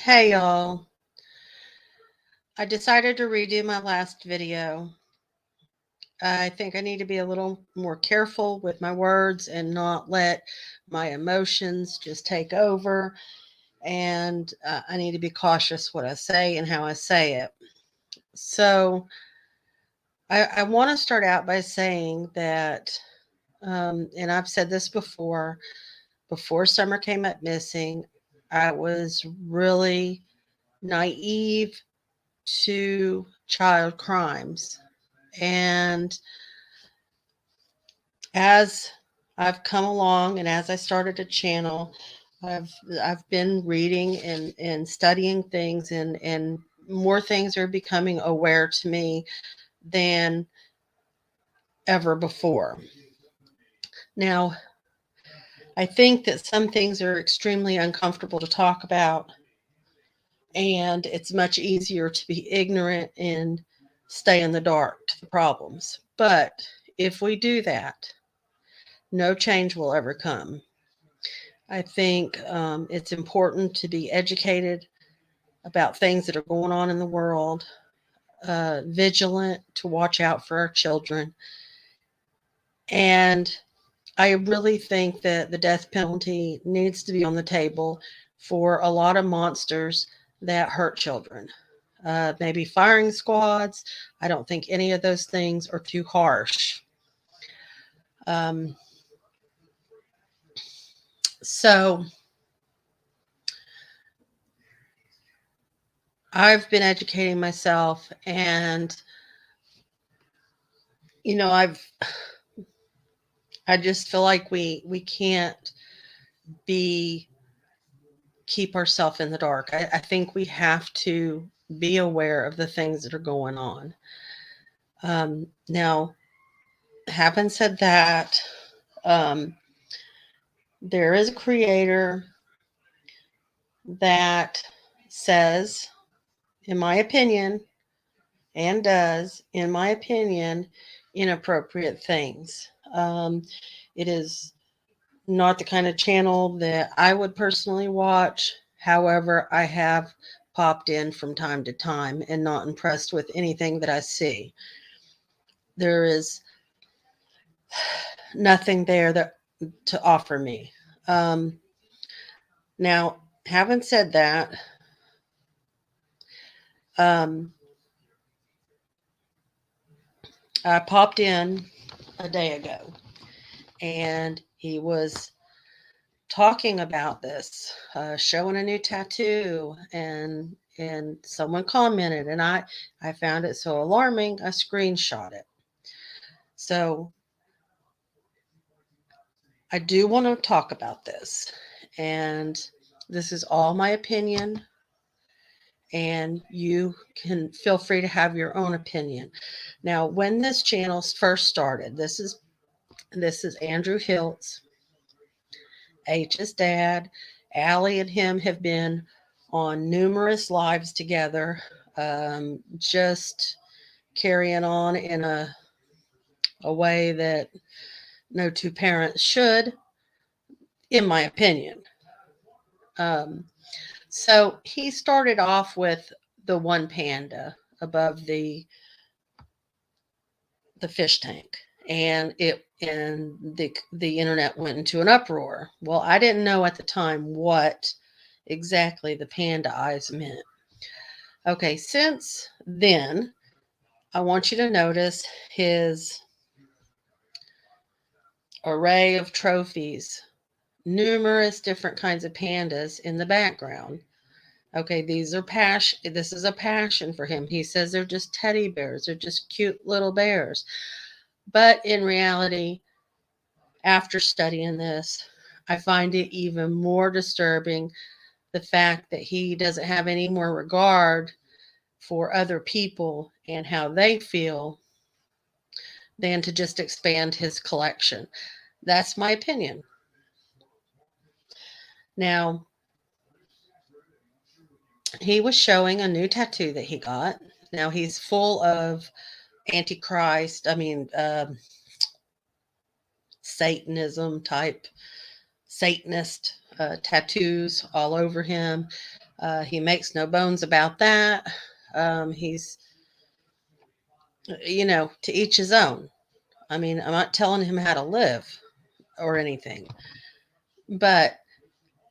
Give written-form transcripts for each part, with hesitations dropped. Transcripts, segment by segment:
Hey y'all, I decided to redo my last video. I think I need to be a little more careful with my words and not let my emotions just take over. And I need to be cautious what I say and how I say it. So I want to start out by saying that, and I've said this before summer came up missing, I was really naive to child crimes. And as I've come along and as I started a channel, I've been reading and studying things, and more things are becoming aware to me than ever before. Now, I think that some things are extremely uncomfortable to talk about, and it's much easier to be ignorant and stay in the dark to the problems. But if we do that, no change will ever come. I think it's important to be educated about things that are going on in the world, vigilant to watch out for our children. And I really think that the death penalty needs to be on the table for a lot of monsters that hurt children. Maybe firing squads. I don't think any of those things are too harsh. Um, so I've been educating myself, and I just feel like we can't be keep ourselves in the dark. I think we have to be aware of the things that are going on. Now, having said that, um, there is a creator that says, in my opinion, and does, in my opinion, inappropriate things. It is not the kind of channel that I would personally watch. However, I have popped in from time to time and not impressed with anything that I see. There is nothing there that to offer me. Um, Now, having said that, um, I popped in a day ago, and he was talking about this, showing a new tattoo, and someone commented, and I found it so alarming I screenshot it. So I do want to talk about this, and this is all my opinion, and you can feel free to have your own opinion. Now, when this channel first started, this is Andrew Hiltz, H's dad. Allie and him have been on numerous lives together, just carrying on in a way that no two parents should, in my opinion. Um, so he started off with the one panda above the fish tank, and the internet went into an uproar. Well, I didn't know at the time what exactly the panda eyes meant. Okay, since then, I want you to notice his array of trophies, numerous different kinds of pandas in the background. Okay, this is a passion for him. He says they're just teddy bears, they're just cute little bears. But in reality, after studying this, I find it even more disturbing the fact that he doesn't have any more regard for other people and how they feel than to just expand his collection. That's my opinion. Now, he was showing a new tattoo that he got. Now, he's full of antichrist, Satanism type Satanist tattoos all over him. He makes no bones about that. He's, to each his own. I mean, I'm not telling him how to live or anything, but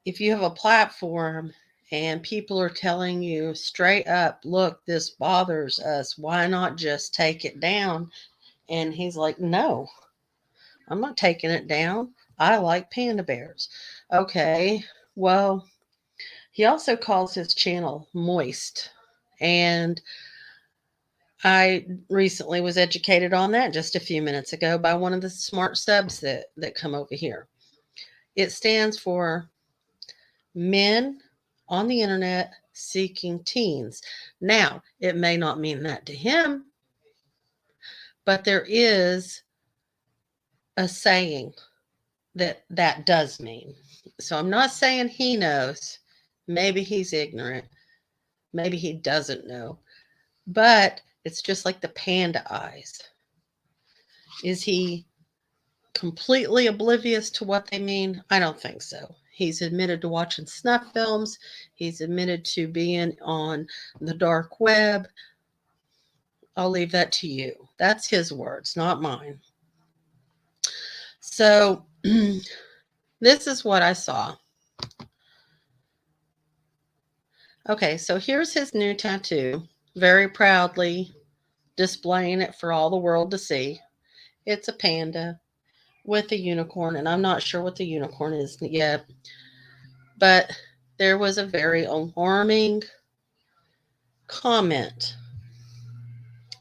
if you have a platform and people are telling you straight up, look, this bothers us, why not just take it down? And he's like, no, I'm not taking it down. I like panda bears. Okay, well, he also calls his channel Moist. And I recently was educated on that just a few minutes ago by one of the smart subs that come over here. It stands for Men on the Internet Seeking Teens. Now, it may not mean that to him, but there is a saying that does mean. So I'm not saying he knows. Maybe he's ignorant. Maybe he doesn't know. But it's just like the panda eyes. Is he completely oblivious to what they mean? I don't think so. He's admitted to watching snuff films. He's admitted to being on the dark web. I'll leave that to you. That's his words, not mine. So this is what I saw. Okay, so here's his new tattoo, very proudly displaying it for all the world to see. It's a panda with a unicorn, and I'm not sure what the unicorn is yet, but there was a very alarming comment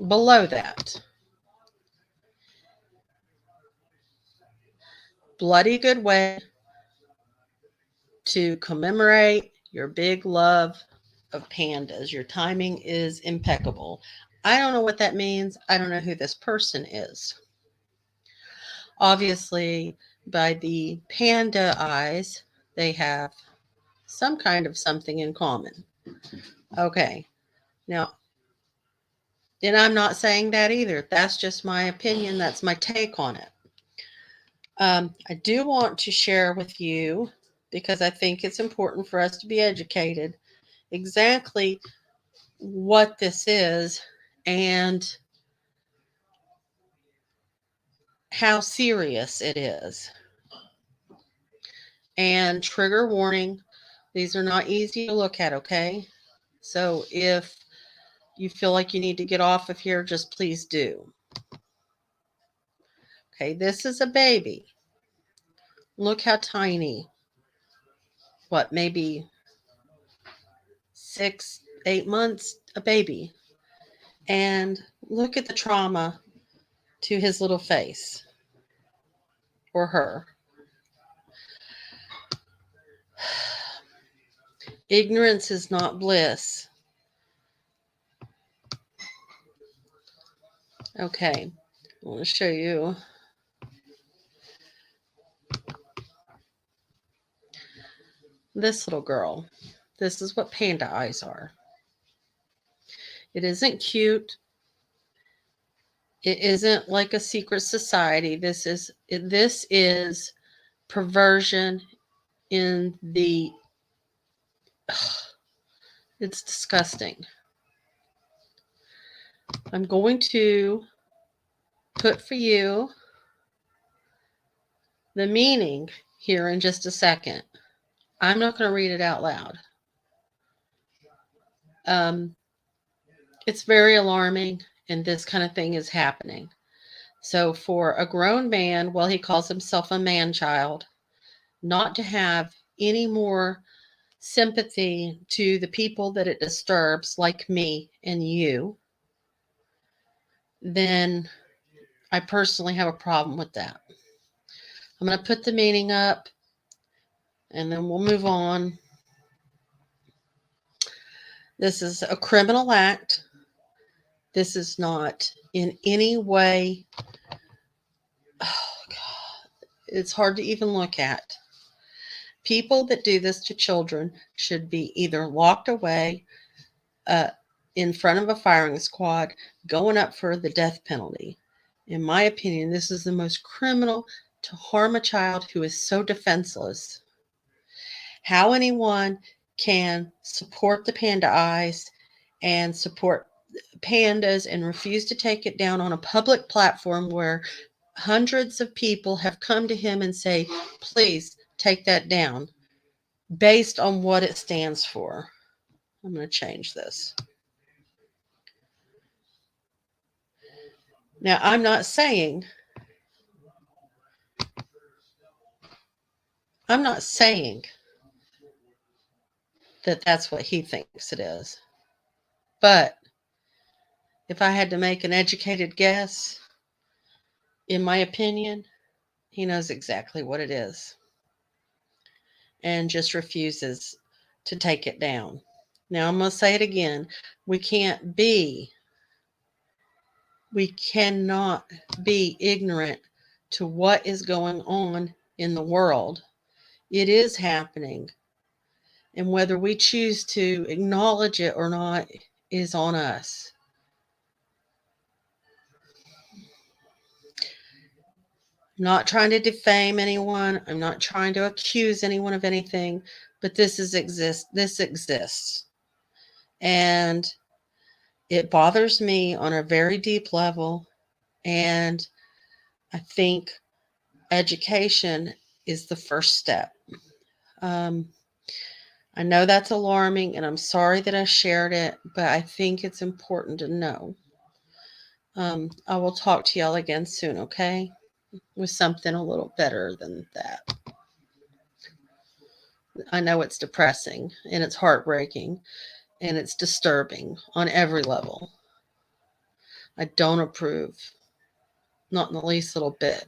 below that. Bloody good way to commemorate your big love of pandas. Your timing is impeccable. I don't know what that means. I don't know who this person is. Obviously, by the panda eyes, they have some kind of something in common. Okay. Now, and I'm not saying that either. That's just my opinion. That's my take on it. I do want to share with you, because I think it's important for us to be educated, exactly what this is and how serious it is. And trigger warning, these are not easy to look at, okay? So if you feel like you need to get off of here, just please do. Okay, this is a baby. Look how tiny. What, maybe 6, 8 months, a baby. And look at the trauma to his little face or her. Ignorance is not bliss. Okay, I want to show you. This little girl. This is what panda eyes are. It isn't cute. It isn't like a secret society. This is perversion in the it's disgusting. I'm going to put for you the meaning here in just a second. I'm not going to read it out loud. It's very alarming, and this kind of thing is happening. So for a grown man, well, he calls himself a man child, not to have any more sympathy to the people that it disturbs, like me and you, then I personally have a problem with that. I'm going to put the meaning up, and then we'll move on. This is a criminal act. This is not in any way, oh God, it's hard to even look at. People that do this to children should be either locked away in front of a firing squad, going up for the death penalty. In my opinion, this is the most criminal to harm a child who is so defenseless. How anyone can support the Panda Eyes and support pandas and refuse to take it down on a public platform where hundreds of people have come to him and say, please take that down based on what it stands for. I'm going to change this. Now, I'm not saying that that's what he thinks it is. But if I had to make an educated guess, in my opinion, he knows exactly what it is and just refuses to take it down. Now, I'm going to say it again. We cannot be ignorant to what is going on in the world. It is happening. And whether we choose to acknowledge it or not is on us. I'm not trying to defame anyone. I'm not trying to accuse anyone of anything, but this exists. And it bothers me on a very deep level. And I think education is the first step. I know that's alarming, and I'm sorry that I shared it, but I think it's important to know. I will talk to y'all again soon, okay? With something a little better than that. I know it's depressing, and it's heartbreaking, and it's disturbing on every level. I don't approve, not in the least little bit.